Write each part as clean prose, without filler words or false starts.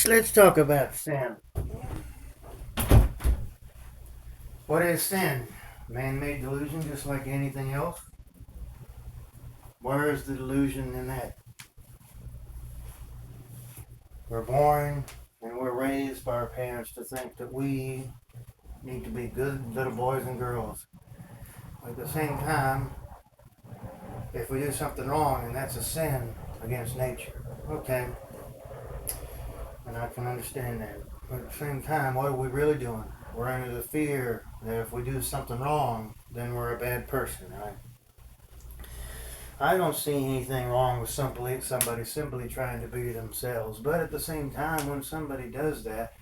Let's talk about sin. What is sin? Man-made delusion, just like anything else. Where is the delusion in that? We're born and we're raised by our parents to think that we need to be good little boys and girls. At the same time, if we do something wrong and that's a sin against nature, okay, and I can understand that. But at the same time, what are we really doing? We're under the fear that if we do something wrong, then we're a bad person, right? I don't see anything wrong with somebody simply trying to be themselves. But at the same time, when somebody does that,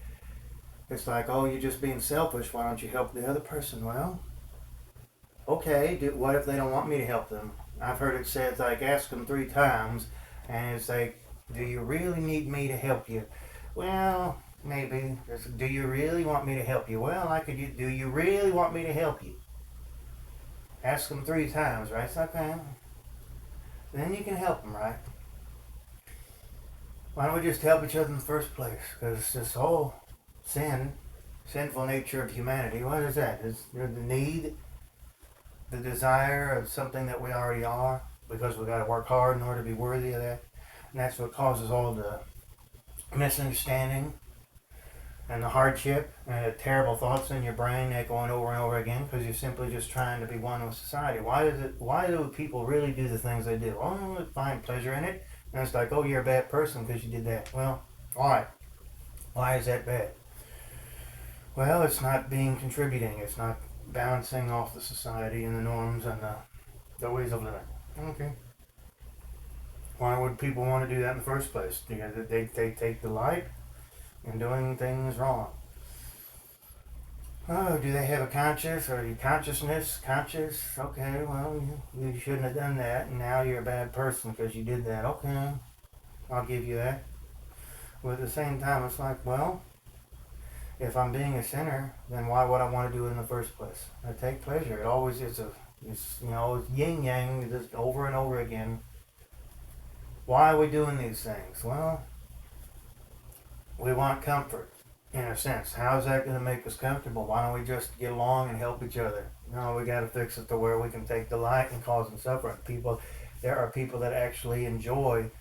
it's like, oh, you're just being selfish. Why don't you help the other person? Well, okay. What if they don't want me to help them? I've heard it said, like, ask them 3 times, and it's like, do you really need me to help you? Well, maybe. Do you really want me to help you? Well, I could. Do you really want me to help you? Ask them 3 times, right? It's okay. Then you can help them, right? Why don't we just help each other in the first place? Because this whole sinful nature of humanity, what is that? Is the need, the desire of something that we already are, because we got to work hard in order to be worthy of that. And that's what causes all the misunderstanding and the hardship and the terrible thoughts in your brain echoing over and over again because you're simply just trying to be one with society. Why do people really do the things they do? Oh, they find pleasure in it. And it's like, oh, you're a bad person because you did that. Well, alright. Why is that bad? Well, it's not being contributing. It's not balancing off the society and the norms and the ways of living. Okay. Why would people want to do that in the first place? Because they take delight in doing things wrong. Oh, do they have a conscience or consciousness? Conscious? Okay, well, you shouldn't have done that, and now you're a bad person because you did that. Okay, I'll give you that. But at the same time, it's like, well, if I'm being a sinner, then why would I want to do it in the first place? I take pleasure. It always is it's yin yang, just over and over again. Why are we doing these things? Well, we want comfort, in a sense. How's that going to make us comfortable? Why don't we just get along and help each other? No, we got to fix it to where we can take delight in causing suffering. There are people that actually enjoy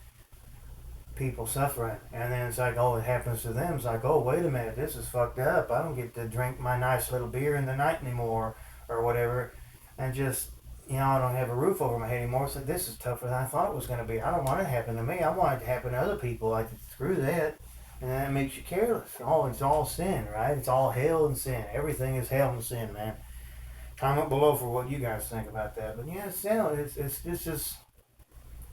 people suffering, and then it's like, oh, it happens to them. It's like, oh, wait a minute, this is fucked up. I don't get to drink my nice little beer in the night anymore, or whatever, and just, I don't have a roof over my head anymore. So this is tougher than I thought it was going to be. I don't want it to happen to me. I want it to happen to other people. Like, screw that. And then that makes you careless. Oh, it's all sin, right? It's all hell and sin. Everything is hell and sin, man. Comment below for what you guys think about that. But yeah, sin, it's just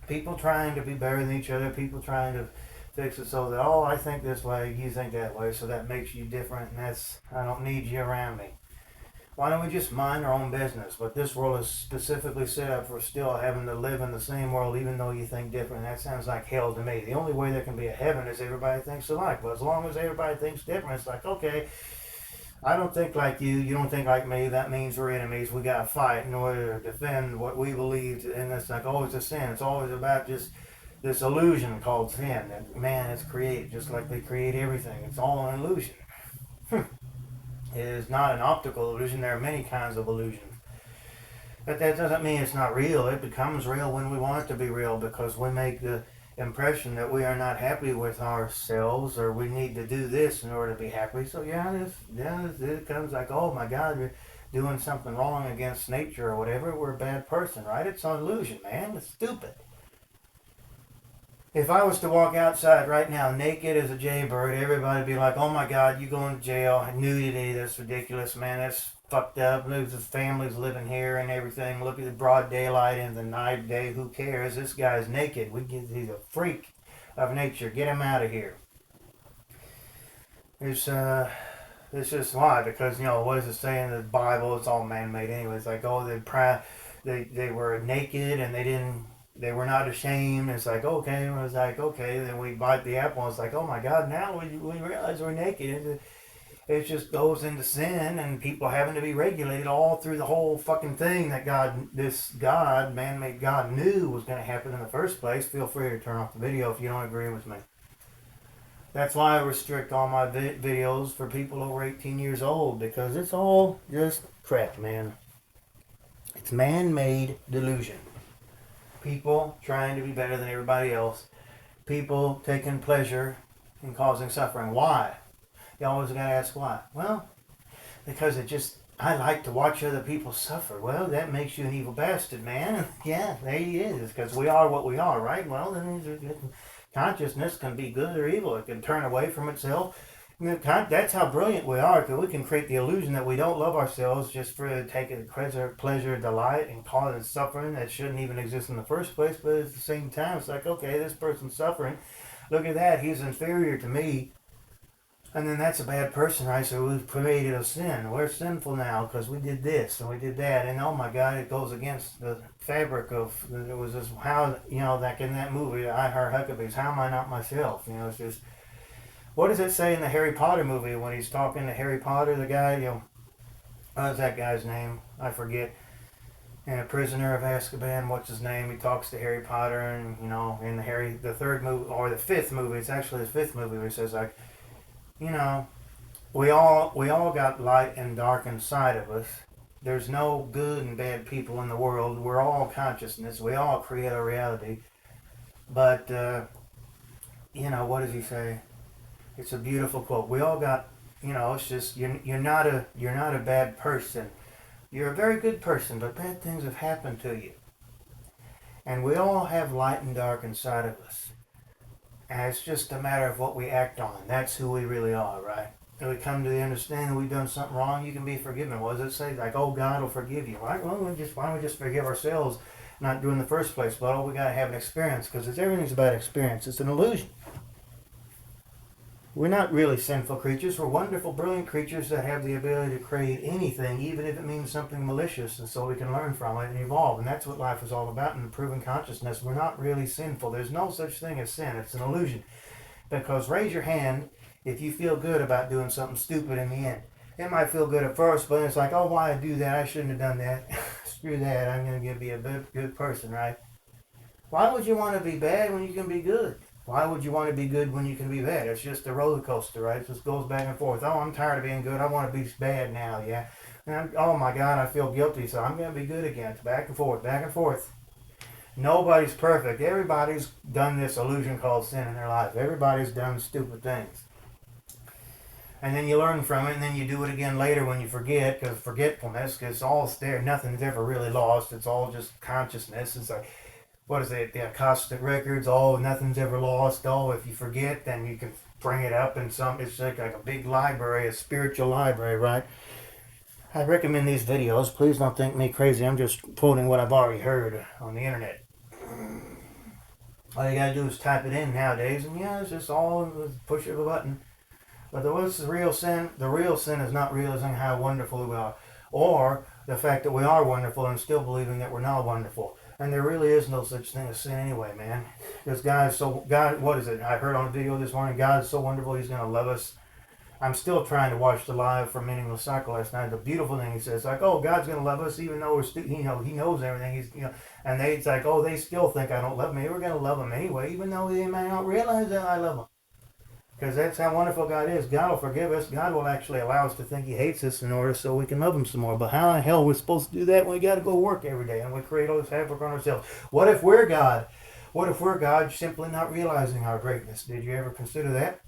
people trying to be better than each other, people trying to fix it so that, oh, I think this way, you think that way, so that makes you different, and I don't need you around me. Why don't we just mind our own business? But this world is specifically set up for still having to live in the same world even though you think different. That sounds like hell to me. The only way there can be a heaven is everybody thinks alike. But as long as everybody thinks different, it's like, okay, I don't think like you, you don't think like me, that means we're enemies. We got to fight in order to defend what we believe. And it's like always a sin. It's always about just this illusion called sin that man has created, just like they create everything. It's all an illusion. It is not an optical illusion. There are many kinds of illusions. But that doesn't mean it's not real. It becomes real when we want it to be real because we make the impression that we are not happy with ourselves or we need to do this in order to be happy. So it comes like, oh my God, you're doing something wrong against nature or whatever. We're a bad person, right? It's an illusion, man. It's stupid. If I was to walk outside right now naked as a jaybird, everybody would be like, oh my God, you going to jail. Nudity, that's ridiculous, man. That's fucked up. There's families living here and everything. Look at the broad daylight and the night day. Who cares? This guy's naked. He's a freak of nature. Get him out of here. It's just why? Because, what does it say in the Bible? It's all man-made anyway. It's like, oh, they were naked and they were not ashamed. It's like, okay. It was like, okay. Then we bite the apple. And it's like, oh my God, now we realize we're naked. It just goes into sin and people having to be regulated all through the whole fucking thing that man-made God, knew was going to happen in the first place. Feel free to turn off the video if you don't agree with me. That's why I restrict all my videos for people over 18 years old, because it's all just crap, man. It's man-made delusion. People trying to be better than everybody else. People taking pleasure in causing suffering. Why? You always got to ask why. Well, because I like to watch other people suffer. Well, that makes you an evil bastard, man. Yeah, there he is, because we are what we are, right? Well, then consciousness can be good or evil. It can turn away from itself. That's how brilliant we are, because we can create the illusion that we don't love ourselves just for taking pleasure, delight, and causing suffering that shouldn't even exist in the first place. But at the same time, it's like, okay, this person's suffering. Look at that. He's inferior to me. And then that's a bad person, right? So we've created a sin. We're sinful now because we did this and we did that. And oh my God, it goes against the fabric of, it was just how, like in that movie, I Heart Huckabees, how am I not myself? It's just, what does it say in the Harry Potter movie when he's talking to Harry Potter, the guy, what's that guy's name? I forget. And a Prisoner of Azkaban, what's his name? He talks to Harry Potter, and, in the third movie, or the fifth movie, it's actually the fifth movie where he says, like, we all got light and dark inside of us. There's no good and bad people in the world. We're all consciousness. We all create our reality. But, what does he say? It's a beautiful quote. We all got, it's just, you're not a bad person. You're a very good person, but bad things have happened to you. And we all have light and dark inside of us. And it's just a matter of what we act on. That's who we really are, right? And we come to the understanding we've done something wrong, you can be forgiven. What does it say? Like, oh, God will forgive you. Right? Well, why don't we just forgive ourselves, not do it in the first place? But we got to have an experience, because everything's about experience. It's an illusion. We're not really sinful creatures. We're wonderful, brilliant creatures that have the ability to create anything, even if it means something malicious, and so we can learn from it and evolve. And that's what life is all about in improving consciousness. We're not really sinful. There's no such thing as sin. It's an illusion. Because raise your hand if you feel good about doing something stupid in the end. It might feel good at first, but it's like, oh, why I do that? I shouldn't have done that. Screw that. I'm going to be a good person, right? Why would you want to be bad when you can be good? Why would you want to be good when you can be bad? It's just a roller coaster, right? It just goes back and forth. Oh, I'm tired of being good. I want to be bad now, yeah. And oh my God, I feel guilty, so I'm going to be good again. It's back and forth, back and forth. Nobody's perfect. Everybody's done this illusion called sin in their life. Everybody's done stupid things. And then you learn from it, and then you do it again later when you forget, because forgetfulness, because it's all there. Nothing's ever really lost. It's all just consciousness. It's like, what is it, the Akashic records, nothing's ever lost. If you forget, then you can bring it up in it's like a big library, a spiritual library, right? I recommend these videos. Please don't think me crazy. I'm just quoting what I've already heard on the internet. All you gotta do is type it in nowadays, and it's just all the push of a button. But what's the real sin? The real sin is not realizing how wonderful we are, or the fact that we are wonderful and still believing that we're not wonderful. And there really is no such thing as sin anyway, man. Because God, what is it? I heard on a video this morning, God is so wonderful, He's going to love us. I'm still trying to watch the live from Meaningless Cycle last night. The beautiful thing He says, like, oh, God's going to love us even though He knows everything. And it's like, oh, they still think I don't love me. We're going to love them anyway, even though they may not realize that I love them. Because that's how wonderful God is. God will forgive us. God will actually allow us to think He hates us in order so we can love Him some more. But how the hell are we supposed to do that when we got to go work every day and we create all this havoc on ourselves? What if we're God? What if we're God simply not realizing our greatness? Did you ever consider that?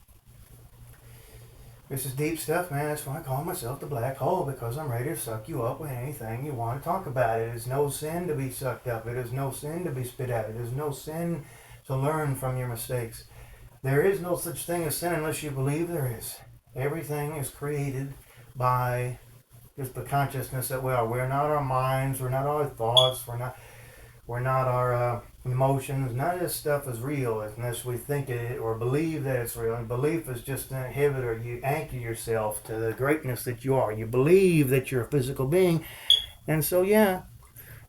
This is deep stuff, man. That's why I call myself the black hole, because I'm ready to suck you up with anything you want to talk about. It is no sin to be sucked up. It is no sin to be spit out. It is no sin to learn from your mistakes. There is no such thing as sin unless you believe there is. Everything is created by just the consciousness that we are. We're not our minds. We're not our thoughts. We're not our emotions. None of this stuff is real unless we think it or believe that it's real. And belief is just an inhibitor. You anchor yourself to the greatness that you are. You believe that you're a physical being. And so,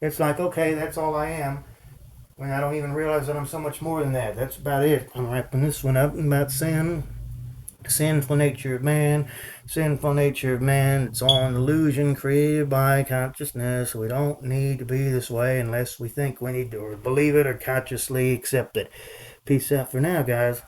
it's like, okay, that's all I am. When I don't even realize that I'm so much more than that. That's about it. I'm wrapping this one up about sin. Sinful nature of man. Sinful nature of man. It's all an illusion created by consciousness. We don't need to be this way unless we think we need to, or believe it or consciously accept it. Peace out for now, guys.